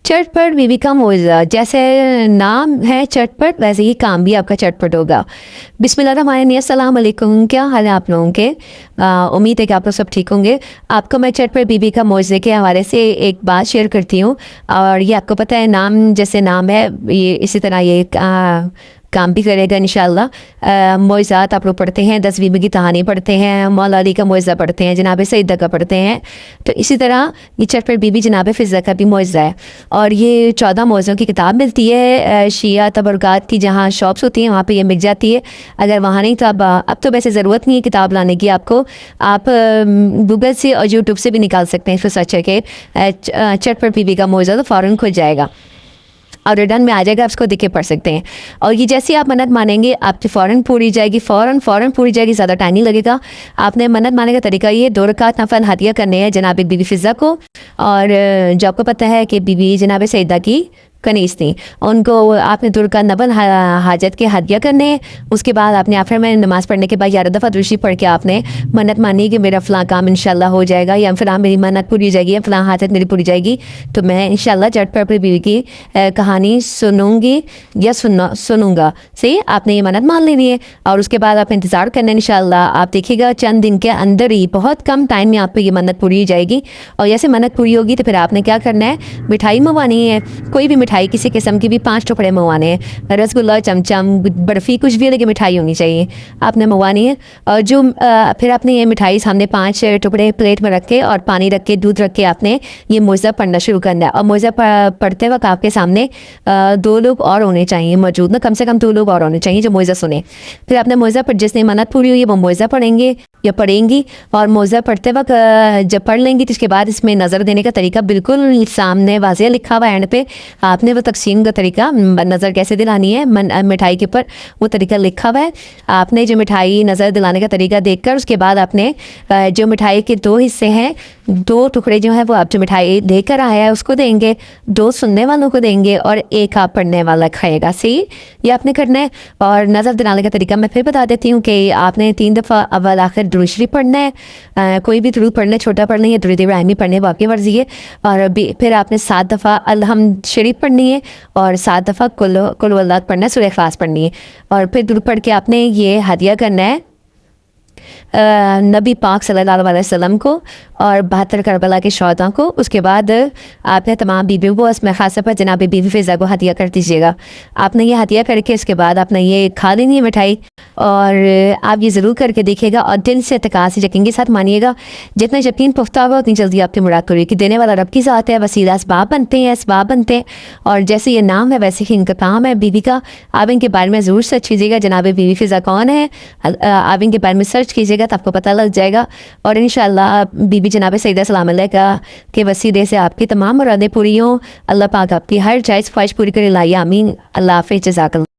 चटपट बीबी का मौज़ा, जैसे नाम है चटपट वैसे ही काम भी आपका चटपट होगा। बिस्मिल्लाहिर्रहमानिर्रहीम, अस्सलाम वालेकुम। क्या हाल है आप लोगों के? उम्मीद है कि आप लोग सब ठीक होंगे। आपको मैं चटपट बीबी का मौज़े के हवाले से एक बात शेयर करती हूँ। और ये आपको पता है, नाम जैसे नाम है ये इसी तरह ये काम भी करेगा इंशाल्लाह। मौज़ात आप लोग पढ़ते हैं, 10 बीबी की कहानी पढ़ते हैं, मौला अली का मौज़ा पढ़ते हैं, जनाब सईदा का पढ़ते हैं। तो इसी तरह ये चटपट बीबी जनाब फ़िज़ा का भी मौज़ा है। और ये 14 मौज़ों की किताब मिलती है शिया तबरकात की, जहाँ शॉप्स होती हैं वहाँ पे ये मिल जाती है। अगर वहाँ नहीं तो अब तो वैसे ज़रूरत नहीं है किताब लाने की आपको, आप गूगल से और यूट्यूब से भी निकाल सकते हैं। फिर सर्च करके चटपट बीबी का मौज़ा तो फ़ौरन खुल जाएगा और रिटर्न में आ जाएगा, आप उसको देख के पढ़ सकते हैं। और ये जैसे आप मन्नत मानेंगे आपकी फ़ौरन पूरी जाएगी, फ़ौरन पूरी जाएगी, ज़्यादा टाइम नहीं लगेगा। आपने मन्नत मानने का तरीका ये 2 रकात नफल हदिया करने हैं जनाब बीबी फ़िज़ा को। और जो आपको पता है कि बीबी जनाब सईदा की कनीस थी, उनको आपने 2 रकात नफल हाजत के हदिया करने हैं। उसके बाद आपने आखिर में नमाज़ पढ़ने के बाद 11 दफ़ा दुरूद पढ़ के आपने मन्नत मानी कि मेरा फ़लाँ काम इंशाल्लाह हो जाएगा, या फ़लाँ मेरी मन्नत पूरी हो जाएगी, या फ़लाँ हाजत मेरी पूरी जाएगी। तो मैं इंशाल्लाह चटपट अपनी बीवी की कहानी सुनूंगी या सुनूंगा। सही, आपने ये मन्नत मान लेनी है और उसके बाद आप इंतज़ार करना है। इंशाल्लाह आप देखिएगा चंद दिन के अंदर ही, बहुत कम टाइम में आपको ये मन्नत पूरी हो जाएगी। और जैसे मन्नत पूरी होगी तो फिर आपने क्या करना है, मिठाई मंगवानी है। कोई भी मिठाई किसी किस्म की भी 5 टुकड़े मंगवाने हैं, रसगुल्ला, चमचम, बर्फ़ी, कुछ भी लेकिन मिठाई होनी चाहिए आपने मंगवानी है। और जो फिर आपने ये मिठाई सामने 5 टुकड़े प्लेट में रख के और पानी रख के दूध रख के आपने ये मौज़ा पढ़ना शुरू करना है। और मौज़ा पढ़ते वक्त आपके सामने 2 लोग और होने चाहिए मौजूद ना, कम से कम 2 लोग और होने चाहिए जो मौज़ा सुने। फिर आपने मौज़ा पर जिसने मन्नत पूरी हुई है वो मौज़ा पढ़ेंगे या पढ़ेंगी। और मौज़ा पढ़ते वक्त जब पढ़ लेंगी तो इसके बाद इसमें नज़र देने का तरीका बिल्कुल सामने वाज़ेह लिखा हुआ है एंड पे। आपने वो तकसीम का तरीका, नज़र कैसे दिलानी है मिठाई के ऊपर, वो तरीका लिखा हुआ है। आपने जो मिठाई नज़र दिलाने का तरीका देखकर उसके बाद आपने जो मिठाई के 2 हिस्से हैं, 2 टुकड़े जो है वो आप जो मिठाई लेकर आया है उसको देंगे, 2 सुनने वालों को देंगे और 1 आप पढ़ने वाला खाएगा। सही, ये आपने करना है। और नज़र दिलाने का तरीका मैं फिर बता देती हूँ कि आपने 3 दफ़ा अव्वल आखिर दुरूद शरीफ पढ़ना है। कोई भी दुरूद पढ़ना, छोटा पढ़ना है, दुरूद इब्राहिमी पढ़ने वो आपकी मर्जी है। और फिर आपने 7 दफ़ा अलहम्द शरीफ पढ़नी है और 7 दफ़ा कुल वल्लाह पढ़ना है, सूरह इखलास पढ़नी है। और फिर दुरूद पढ़ के आपने ये हदिया करना है नबी पाक सल्लल्लाहु अलैहि वसल्लम को और 72 करबला के शौहदा को। उसके बाद आपने तमाम बीवियों को, इसमें खास पर जनाब बीबी फ़िज़ा को हदिया कर दीजिएगा। आपने ये हदिया करके इसके बाद आपने ये खा लेनी है मिठाई। और आप ये ज़रूर करके देखिएगा और दिल से एतकाद से यकीन के साथ मानिएगा। जितना यकीन पुख्ता होगा उतनी जल्दी आपकी मुराद पूरी, कि देने वाला रब की ज़ात है, वसीला असबाब बनते हैं, असबाब बनते हैं। और जैसे ये नाम है वैसे ही इनका काम है बीवी का। आप इनके बारे में ज़रूर सर्च कीजिएगा, जनाब बीबी फ़िज़ा कौन है, आप इनके बारे में सर्च कीजिएगा तो आपको पता लग जाएगा। और इंशाल्लाह बीबी जनाब सईदा सलाम अलैहा के वसीले से आपकी तमाम मुरादें पूरी हों। अल्लाह पाक आपकी हर जायज़ ख्वाहिश पूरी करे, ला आमीन। अल्लाह हाफ़िज़, जज़ाकल्लाह।